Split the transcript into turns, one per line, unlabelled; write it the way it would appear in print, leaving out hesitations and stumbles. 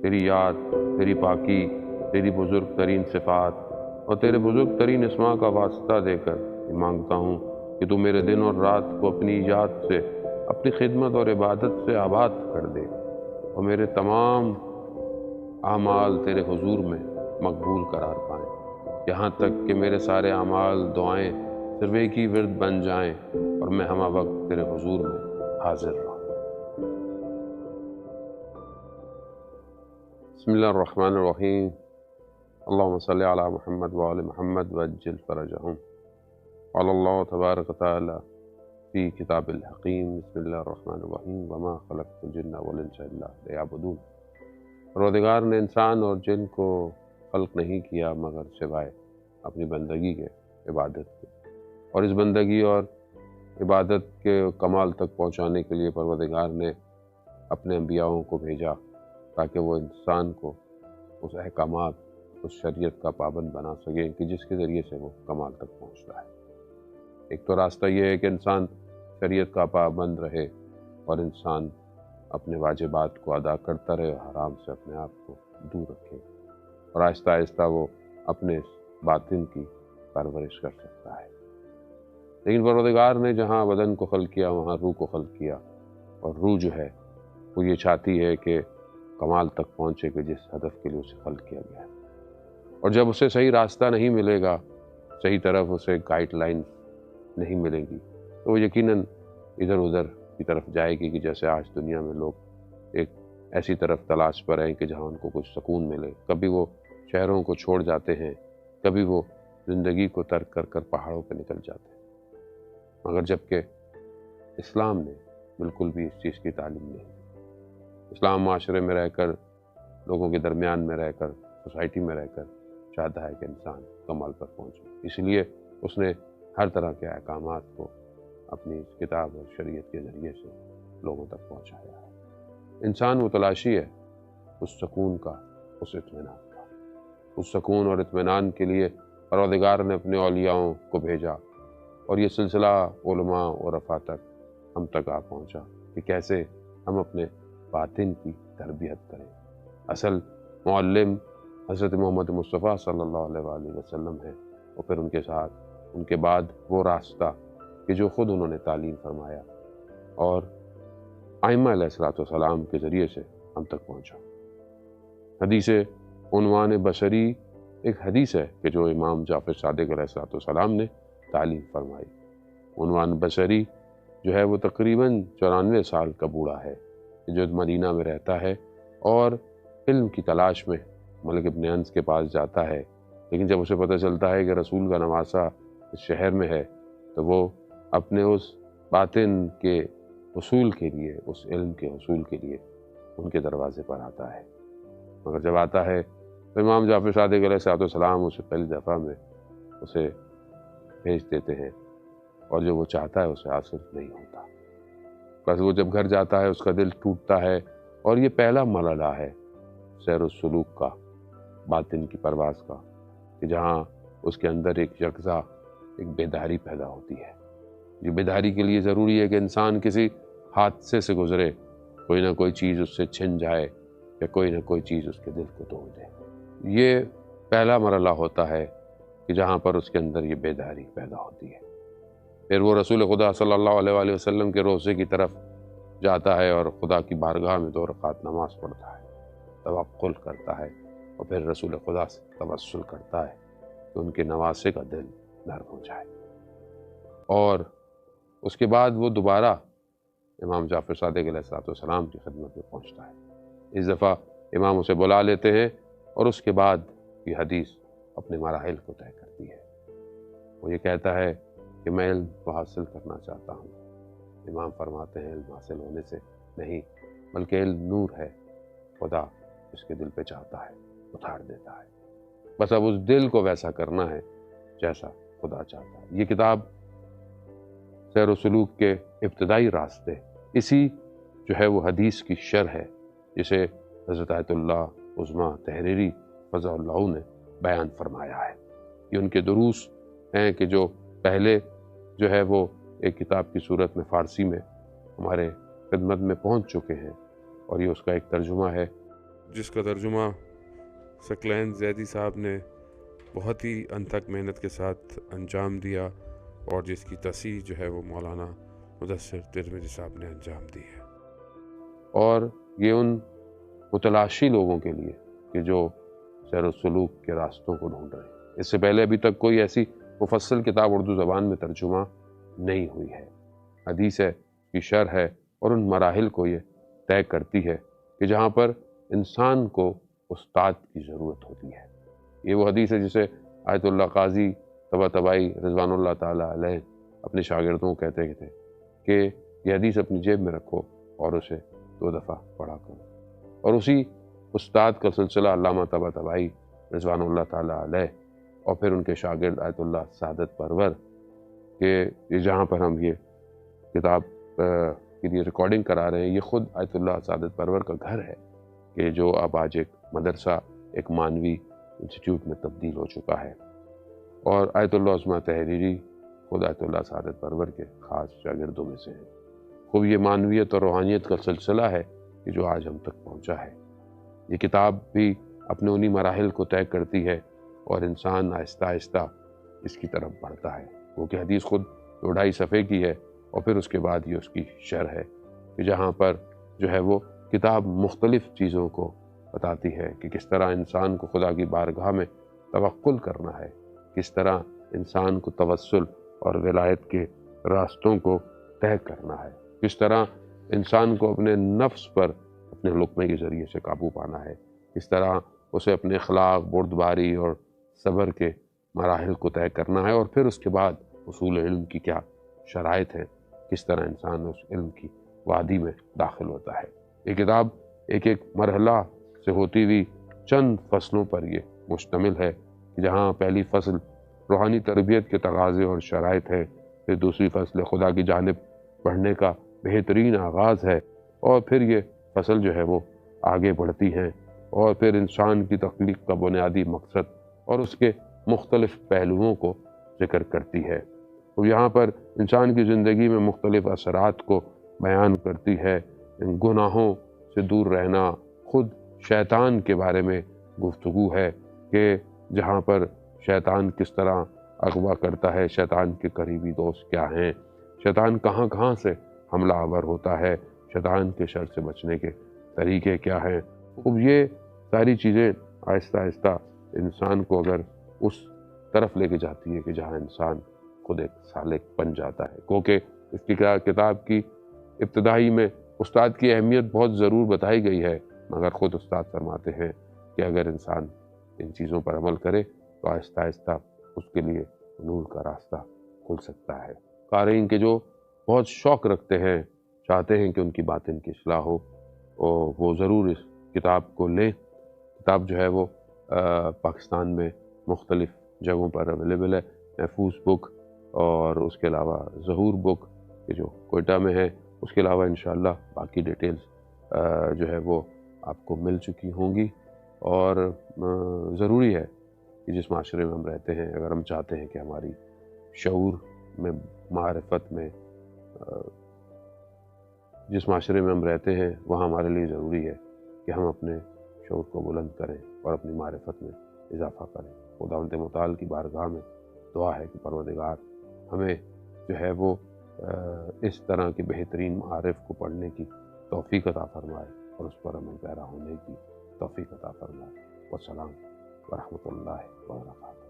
تیری یاد، تیری پاکی، تیری بزرگ ترین صفات اور تیرے بزرگ ترین اسماء کا واسطہ دے کر یہ مانگتا ہوں کہ تو میرے دن اور رات کو اپنی یاد سے، اپنی خدمت اور عبادت سے آباد کر دے، اور میرے تمام اعمال تیرے حضور میں مقبول قرار پائیں، یہاں تک کہ میرے سارے اعمال، دعائیں صرف ایک ہی ورد بن جائیں اور میں ہمہ وقت تیرے حضور میں حاضر رہوں۔ بسم اللہ الرحمن الرحیم، اللہم صلی علی محمد وآل محمد وعجل فرجہم، قال اللہ تبارک و تعالی فی کتاب الحکیم، بسم اللہ الرحمن الرحیم، وما خلقت الجن والانس الا لیعبدون۔ پروردگار نے انسان اور جن کو خلق نہیں کیا مگر سوائے اپنی بندگی کے، عبادت کے، اور اس بندگی اور عبادت کے کمال تک پہنچانے کے لیے پروردگار نے اپنے انبیاؤں کو بھیجا تاکہ وہ انسان کو اس احکامات، اس شریعت کا پابند بنا سکیں کہ جس کے ذریعے سے وہ کمال تک پہنچتا ہے۔ ایک تو راستہ یہ ہے کہ انسان شریعت کا پابند رہے اور انسان اپنے واجبات کو ادا کرتا رہے، حرام سے اپنے آپ کو دور رکھے، اور آہستہ آہستہ وہ اپنے باطن کی پرورش کر سکتا ہے۔ لیکن پروردگار نے جہاں بدن کو خلق کیا وہاں روح کو خلق کیا، اور روح جو ہے وہ یہ چاہتی ہے کہ کمال تک پہنچے کہ جس ہدف کے لیے اسے خلق کیا گیا ہے، اور جب اسے صحیح راستہ نہیں ملے گا، صحیح طرف اسے گائیڈ لائن نہیں ملیں گی، تو وہ یقیناً ادھر ادھر کی طرف جائے گی، کہ جیسے آج دنیا میں لوگ ایک ایسی طرف تلاش پر ہیں کہ جہاں ان کو کچھ سکون ملے۔ کبھی وہ شہروں کو چھوڑ جاتے ہیں، کبھی وہ زندگی کو ترک کر کر پہاڑوں پہ نکل جاتے ہیں، مگر جبکہ اسلام نے بالکل بھی اس چیز کی تعلیم نہیں دی۔ اسلام معاشرے میں رہ کر، لوگوں کے درمیان میں رہ کر، سوسائٹی میں رہ کر چاہتا ہے کہ انسان کمال پر پہنچے، اس لیے اس نے ہر طرح کے احکامات کو اپنی اس کتاب اور شریعت کے ذریعے سے لوگوں تک پہنچایا ہے۔ انسان وہ تلاشی ہے اس سکون کا، اس اطمینان کا۔ اس سکون اور اطمینان کے لیے پروردگار نے اپنے اولیاءوں کو بھیجا، اور یہ سلسلہ علماء اور عرفاء تک ہم تک آ پہنچا کہ کیسے ہم اپنے باطن کی تربیت کریں۔ اصل معلم حضرت محمد مصطفیٰ صلی اللہ علیہ وآلہ وسلم ہے، اور پھر ان کے ساتھ ان کے بعد وہ راستہ کہ جو خود انہوں نے تعلیم فرمایا اور ائمہ علیہ السلام کے ذریعے سے ہم تک پہنچا۔ حدیث عنوان بصری ایک حدیث ہے کہ جو امام جعفر صادق علیہ السلام نے تعلیم فرمائی۔ عنوان بصری جو ہے وہ تقریباً 94 سال کا بوڑھا ہے، جو مدینہ میں رہتا ہے اور علم کی تلاش میں ملک ابن انس کے پاس جاتا ہے، لیکن جب اسے پتہ چلتا ہے کہ رسول کا نواسہ اس شہر میں ہے تو وہ اپنے اس باطن کے حصول کے لیے، اس علم کے حصول کے لیے ان کے دروازے پر آتا ہے۔ مگر جب آتا ہے تو امام جعفر صادق علیہ السلام اسے پہلی دفعہ میں اسے بھیج دیتے ہیں، اور جو وہ چاہتا ہے اسے حاصل نہیں ہوتا۔ بس وہ جب گھر جاتا ہے اس کا دل ٹوٹتا ہے، اور یہ پہلا مرحلہ ہے سیر و سلوک کا، باطن کی پرواز کا، کہ جہاں اس کے اندر ایک یکزا، ایک بیداری پیدا ہوتی ہے۔ یہ بیداری کے لیے ضروری ہے کہ انسان کسی حادثے سے گزرے، کوئی نہ کوئی چیز اس سے چھن جائے، یا کوئی نہ کوئی چیز اس کے دل کو توڑ دے۔ یہ پہلا مرحلہ ہوتا ہے کہ جہاں پر اس کے اندر یہ بیداری پیدا ہوتی ہے۔ پھر وہ رسول خدا صلی اللہ علیہ وآلہ وسلم کے روضے کی طرف جاتا ہے اور خدا کی بارگاہ میں 2 رکعت نماز پڑھتا ہے، توکل کرتا ہے، اور پھر رسول خدا سے توسل کرتا ہے کہ ان کے نواسے کا دل نرم ہو جائے۔ اور اس کے بعد وہ دوبارہ امام جعفر صادق علیہ السلام کی خدمت میں پہنچتا ہے۔ اس دفعہ امام اسے بلا لیتے ہیں، اور اس کے بعد یہ حدیث اپنے مراحل کو طے کرتی ہے۔ وہ یہ کہتا ہے کہ میں علم کو حاصل کرنا چاہتا ہوں۔ امام فرماتے ہیں علم حاصل ہونے سے نہیں، بلکہ علم نور ہے، خدا اس کے دل پہ چاہتا ہے اتار دیتا ہے، بس اب اس دل کو ویسا کرنا ہے جیسا خدا چاہتا ہے۔ یہ کتاب سیر و سلوک کے ابتدائی راستے، اسی جو ہے وہ حدیث کی شرح ہے، جسے حضرت آیت اللہ عظمیٰ تحریری فضل اللہ نے بیان فرمایا ہے۔ یہ ان کے دروس ہیں کہ جو پہلے جو ہے وہ ایک کتاب کی صورت میں فارسی میں ہمارے خدمت میں پہنچ چکے ہیں، اور یہ اس کا ایک ترجمہ ہے
جس کا ترجمہ ثقلین زیدی صاحب نے بہت ہی انتھک محنت کے ساتھ انجام دیا، اور جس کی تصحیح جو ہے وہ مولانا مدثر ترمذی صاحب نے انجام دی ہے۔
اور یہ ان متلاشی لوگوں کے لیے کہ جو سیر و سلوک کے راستوں کو ڈھونڈ رہے ہیں۔ اس سے پہلے ابھی تک کوئی ایسی مفصل کتاب اردو زبان میں ترجمہ نہیں ہوئی ہے۔ حدیث ہے کی شرح ہے اور ان مراحل کو یہ طے کرتی ہے کہ جہاں پر انسان کو استاد کی ضرورت ہوتی ہے۔ یہ وہ حدیث ہے جسے آیت اللہ قاضی طباطبائی رضوان اللہ تعالیٰ علیہ اپنے شاگردوں کو کہتے تھے کہ یہ حدیث اپنی جیب میں رکھو اور اسے 2 دفعہ پڑھا کرو، اور اسی استاد کا سلسلہ علامہ طباطبائی رضوان اللہ تعالیٰ علیہ اور پھر ان کے شاگرد آیت اللہ سعادت پرور کہ یہ جہاں پر ہم یہ کتاب کے لیے ریکارڈنگ کرا رہے ہیں، یہ خود آیت اللہ سعادت پرور کا گھر ہے کہ جو اب آج ایک مدرسہ، ایک مانوی انسٹیٹیوٹ میں تبدیل ہو چکا ہے۔ اور آیت اللہ عظمیٰ تحریری خود آیت اللہ سعادت پرور کے خاص شاگردوں میں سے ہیں۔ خوب یہ معنویت اور روحانیت کا سلسلہ ہے کہ جو آج ہم تک پہنچا ہے۔ یہ کتاب بھی اپنے انہی مراحل کو طے کرتی ہے اور انسان آہستہ آہستہ اس کی طرف بڑھتا ہے، کیونکہ حدیث خود 2-2.5 صفحے کی ہے، اور پھر اس کے بعد یہ اس کی شرح ہے کہ جہاں پر جو ہے وہ کتاب مختلف چیزوں کو بتاتی ہے کہ کس طرح انسان کو خدا کی بارگاہ میں توکل کرنا ہے، کس طرح انسان کو توسل اور ولایت کے راستوں کو طے کرنا ہے، کس طرح انسان کو اپنے نفس پر اپنے لقمے کے ذریعے سے قابو پانا ہے، کس طرح اسے اپنے اخلاق، بردباری اور صبر کے مراحل کو طے کرنا ہے، اور پھر اس کے بعد حصول علم کی کیا شرائط ہیں، کس طرح انسان اس علم کی وادی میں داخل ہوتا ہے۔ یہ کتاب ایک ایک مرحلہ سے ہوتی ہوئی چند فصلوں پر یہ مشتمل ہے کہ جہاں پہلی فصل روحانی تربیت کے تقاضے اور شرائط ہے، پھر دوسری فصل خدا کی جانب بڑھنے کا بہترین آغاز ہے، اور پھر یہ فصل جو ہے وہ آگے بڑھتی ہے اور پھر انسان کی تخلیق کا بنیادی مقصد اور اس کے مختلف پہلوؤں کو ذکر کرتی ہے۔ تو یہاں پر انسان کی زندگی میں مختلف اثرات کو بیان کرتی ہے، گناہوں سے دور رہنا، خود شیطان کے بارے میں گفتگو ہے کہ جہاں پر شیطان کس طرح اغوا کرتا ہے، شیطان کے قریبی دوست کیا ہیں، شیطان کہاں کہاں سے حملہ آور ہوتا ہے، شیطان کے شر سے بچنے کے طریقے کیا ہیں۔ اب یہ ساری چیزیں آہستہ آہستہ انسان کو اگر اس طرف لے کے جاتی ہے کہ جہاں انسان خود ایک سالک بن جاتا ہے، کیونکہ اس کی کتاب کی ابتدائی میں استاد کی اہمیت بہت ضرور بتائی گئی ہے، مگر خود استاد فرماتے ہیں کہ اگر انسان ان چیزوں پر عمل کرے تو آہستہ آہستہ اس کے لیے نور کا راستہ کھل سکتا ہے۔ قارئین کے جو بہت شوق رکھتے ہیں، چاہتے ہیں کہ ان کی باطن کی اصلاح ہو، اور وہ ضرور اس کتاب کو لیں۔ کتاب جو ہے وہ پاکستان میں مختلف جگہوں پر اویلیبل ہے، محفوظ بک اور اس کے علاوہ ظہور بک کہ جو کوئٹہ میں ہے، اس کے علاوہ انشاءاللہ باقی ڈیٹیلز جو ہے وہ آپ کو مل چکی ہوں گی۔ اور ضروری ہے کہ جس معاشرے میں ہم رہتے ہیں، اگر ہم چاہتے ہیں کہ ہماری شعور میں، معرفت میں، جس معاشرے میں ہم رہتے ہیں وہاں ہمارے لیے ضروری ہے کہ ہم اپنے شعور کو بلند کریں اور اپنی معرفت میں اضافہ کریں۔ خداوند متعال کی بارگاہ میں دعا ہے کہ پروردگار ہمیں جو ہے وہ اس طرح کے بہترین معارف کو پڑھنے کی توفیق عطا فرمائے اور اس پر عمل پیرا ہونے کی توفیق عطا فرمائے۔ والسلام ورحمۃ اللہ وبرکاتہ۔